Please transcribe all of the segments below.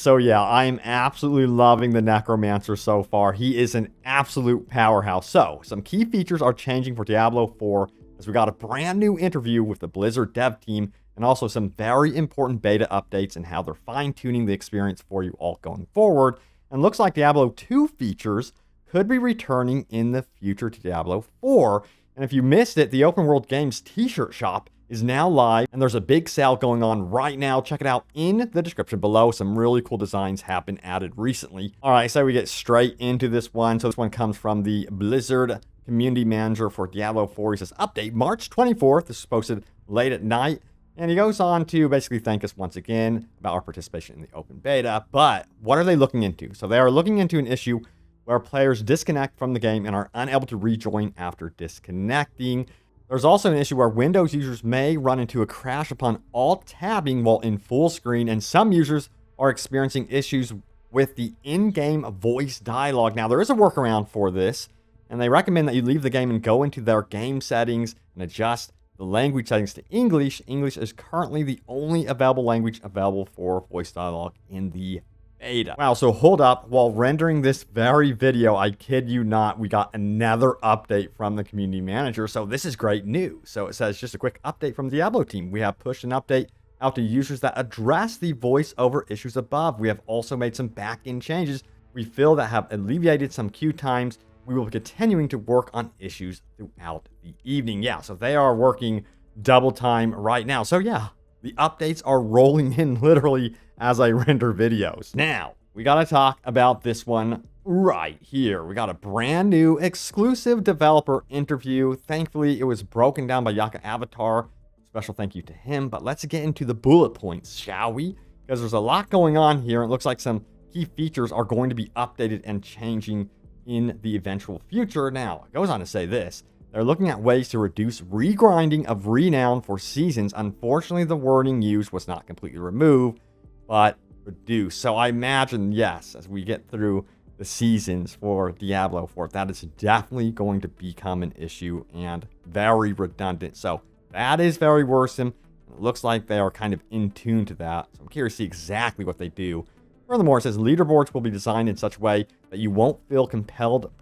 So yeah, I am absolutely loving the Necromancer so far. He is an absolute powerhouse. So, some key features are changing for Diablo 4 as we got a brand new interview with the Blizzard dev team and also some very important beta updates and how they're fine-tuning the experience for you all going forward. And looks like Diablo 2 features could be returning in the future to Diablo 4. And if you missed it, the Open World Games t-shirt shop is now live, and there's a big sale going on right now. Check it out in the description below. Some really cool designs have been added recently. All right, so we get straight into this one. So this one comes from the Blizzard community manager for Diablo 4. He says, update March 24th. This is posted late at night. And he goes on to basically thank us once again about our participation in the open beta. But what are they looking into? So they are looking into an issue where players disconnect from the game and are unable to rejoin after disconnecting. There's also an issue where Windows users may run into a crash upon alt-tabbing while in full screen, and some users are experiencing issues with the in-game voice dialogue. Now, there is a workaround for this, and they recommend that you leave the game and go into their game settings and adjust the language settings to English. English is currently the only available language available for voice dialogue in the beta. Wow, so hold up. While rendering this very video, I kid you not, we got another update from the community manager. So this is great news. So it says, just a quick update from the Diablo team. We have pushed an update out to users that address the voiceover issues above. We have also made some back-end changes we feel that have alleviated some queue times. We will be continuing to work on issues throughout the evening. Yeah, so they are working double time right now. So yeah, the updates are rolling in literally as I render videos. Now, we got to talk about this one right here. We got a brand new exclusive developer interview. Thankfully, it was broken down by Yaka Avatar. Special thank you to him. But let's get into the bullet points, shall we? Because there's a lot going on here. It looks like some key features are going to be updated and changing in the eventual future. Now, it goes on to say this. They're looking at ways to reduce regrinding of renown for seasons. Unfortunately, the wording used was not completely removed, but reduced. So I imagine, yes, as we get through the seasons for Diablo 4, that is definitely going to become an issue and very redundant. So that is very worrisome. It looks like they are kind of in tune to that. So I'm curious to see exactly what they do. Furthermore, it says leaderboards will be designed in such a way that you won't feel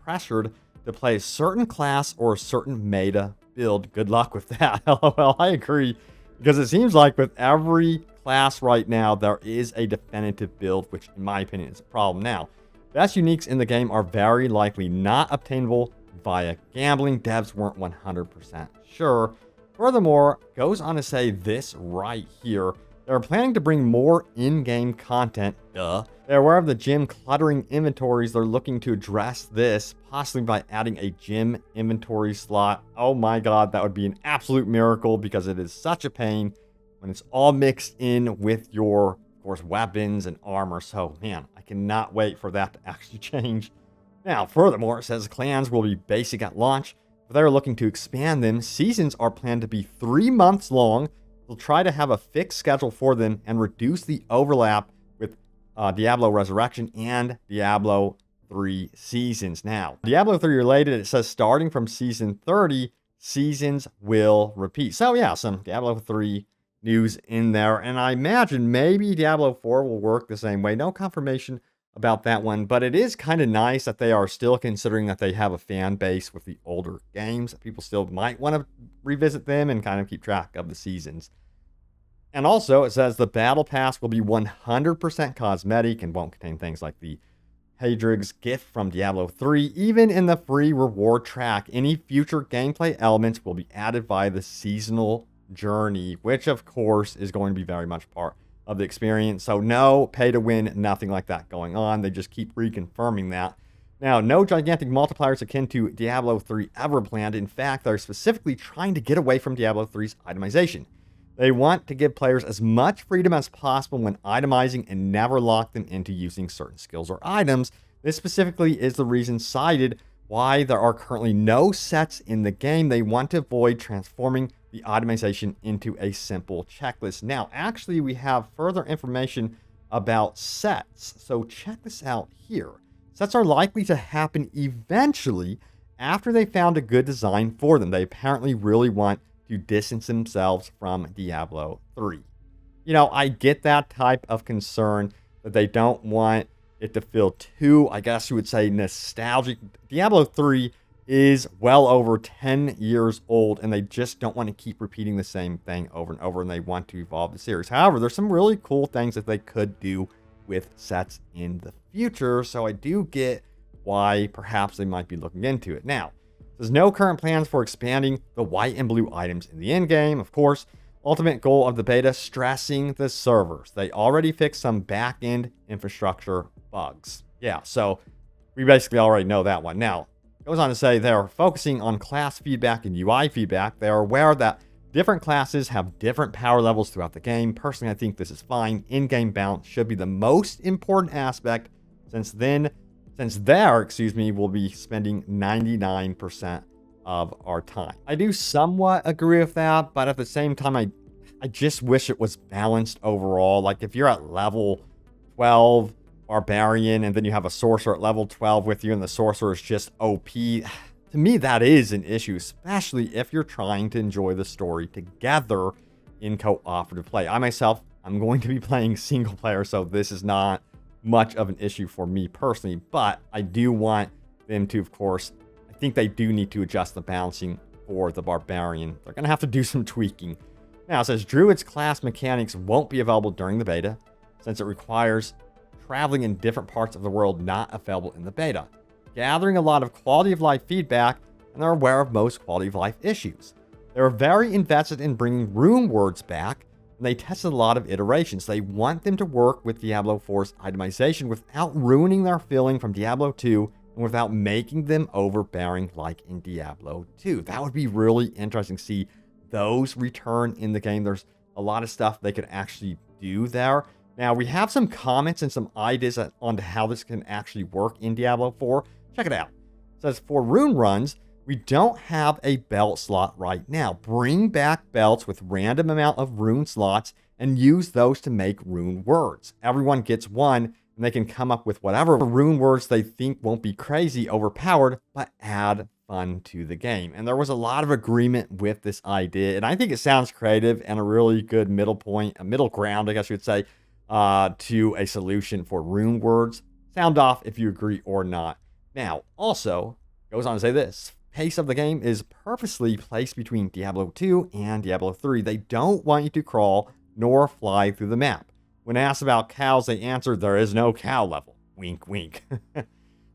pressured to play a certain class or a certain meta build. Good luck with that. LOL, I agree. Because it seems like with every class right now, there is a definitive build, which in my opinion is a problem. Now, best uniques in the game are very likely not obtainable via gambling. Devs weren't 100% sure. Furthermore, goes on to say this right here. They're planning to bring more in-game content. They're aware of the gym cluttering inventories. They're looking to address this, possibly by adding a gym inventory slot. Oh my god, that would be an absolute miracle because it is such a pain when it's all mixed in with your, of course, weapons and armor. So, man, I cannot wait for that to actually change. Now, furthermore, it says clans will be basic at launch, but they're looking to expand them. Seasons are planned to be 3 months long. They'll try to have a fixed schedule for them and reduce the overlap with Diablo Resurrection and Diablo 3 seasons. Now, Diablo 3 related, it says starting from season 30, seasons will repeat. So yeah, some Diablo 3 news in there. And I imagine maybe Diablo 4 will work the same way. No confirmation about that one, but it is kind of nice that they are still considering that they have a fan base with the older games. People still might want to revisit them and kind of keep track of the seasons. And also, it says the Battle Pass will be 100% cosmetic and won't contain things like the Hadrig's gift from Diablo 3. Even in the free reward track, any future gameplay elements will be added via the seasonal journey, which of course is going to be very much part of the experience. So no pay to win, nothing like that going on. They just keep reconfirming that. Now, no gigantic multipliers akin to Diablo 3 ever planned. In fact, they're specifically trying to get away from Diablo 3's itemization. They want to give players as much freedom as possible when itemizing and never lock them into using certain skills or items. This specifically is the reason cited why there are currently no sets in the game. They want to avoid transforming the itemization into a simple checklist. Now, actually, we have further information about sets. So check this out here. Sets are likely to happen eventually after they found a good design for them. They apparently really want to distance themselves from Diablo 3. You know, I get that type of concern. that they don't want it to feel too, I guess you would say, nostalgic. Diablo 3 is well over 10 years old, and they just don't want to keep repeating the same thing over and over, and they want to evolve the series. However, there's some really cool things that they could do with sets in the future, so I do get why perhaps they might be looking into it. Now, there's no current plans for expanding the white and blue items in the end game, of course. Ultimate goal of the beta, stressing the servers. They already fixed some back-end infrastructure bugs. Yeah, so we basically already know that one. Now, it goes on to say they're focusing on class feedback and UI feedback. They are aware that different classes have different power levels throughout the game. Personally, I think this is fine. In-game balance should be the most important aspect, since there, we'll be spending 99% of our time. I do somewhat agree with that, but at the same time, I just wish it was balanced overall. Like, if you're at level 12 barbarian and then you have a sorcerer at level 12 with you and the sorcerer is just OP, to me that is an issue, especially if you're trying to enjoy the story together in cooperative play. I myself, I'm going to be playing single player, so this is not much of an issue for me personally, but I do want them to, of course, I think they do need to adjust the balancing for the barbarian. They're going to have to do some tweaking. Now, it says Druid's class mechanics won't be available during the beta, since it requires traveling in different parts of the world not available in the beta, gathering a lot of quality of life feedback, and they're aware of most quality of life issues. They were very invested in bringing rune words back, and they tested a lot of iterations. They want them to work with Diablo 4's itemization without ruining their feeling from Diablo 2 and without making them overbearing like in Diablo 2. That would be really interesting to see those return in the game. There's a lot of stuff they could actually do there. Now, we have some comments and some ideas on how this can actually work in Diablo 4. Check it out. It says, for rune runs, we don't have a belt slot right now. Bring back belts with random amount of rune slots and use those to make rune words. Everyone gets one, and they can come up with whatever rune words they think won't be crazy overpowered, but add fun to the game. And there was a lot of agreement with this idea, and I think it sounds creative and a really good middle ground, I guess you would say, to a solution for rune words. Sound off if you agree or not. Now, also, goes on to say this. Pace of the game is purposely placed between Diablo 2 and Diablo 3. They don't want you to crawl nor fly through the map. When asked about cows, they answered there is no cow level. Wink, wink.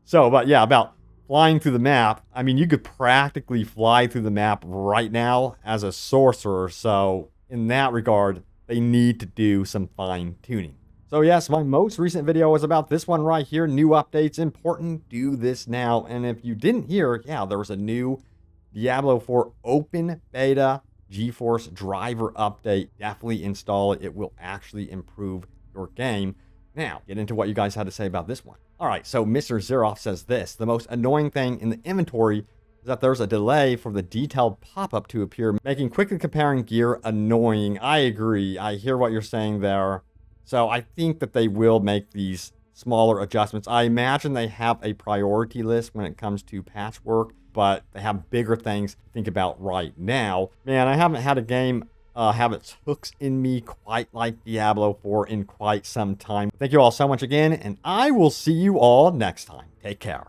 So, but yeah, about flying through the map, I mean, you could practically fly through the map right now as a sorcerer. So, in that regard, they need to do some fine tuning. So yes, my most recent video was about this one right here. New updates, important, do this now. And if you didn't hear, yeah, there was a new Diablo 4 open beta GeForce driver update. Definitely install it. It will actually improve your game. Now, get into what you guys had to say about this one. All right, so Mr. Zeroff says this. The most annoying thing in the inventory is that there's a delay for the detailed pop-up to appear, making quickly comparing gear annoying. I agree. I hear what you're saying there. So I think that they will make these smaller adjustments. I imagine they have a priority list when it comes to patchwork, but they have bigger things to think about right now. Man, I haven't had a game have its hooks in me quite like Diablo 4 in quite some time. Thank you all so much again, and I will see you all next time. Take care.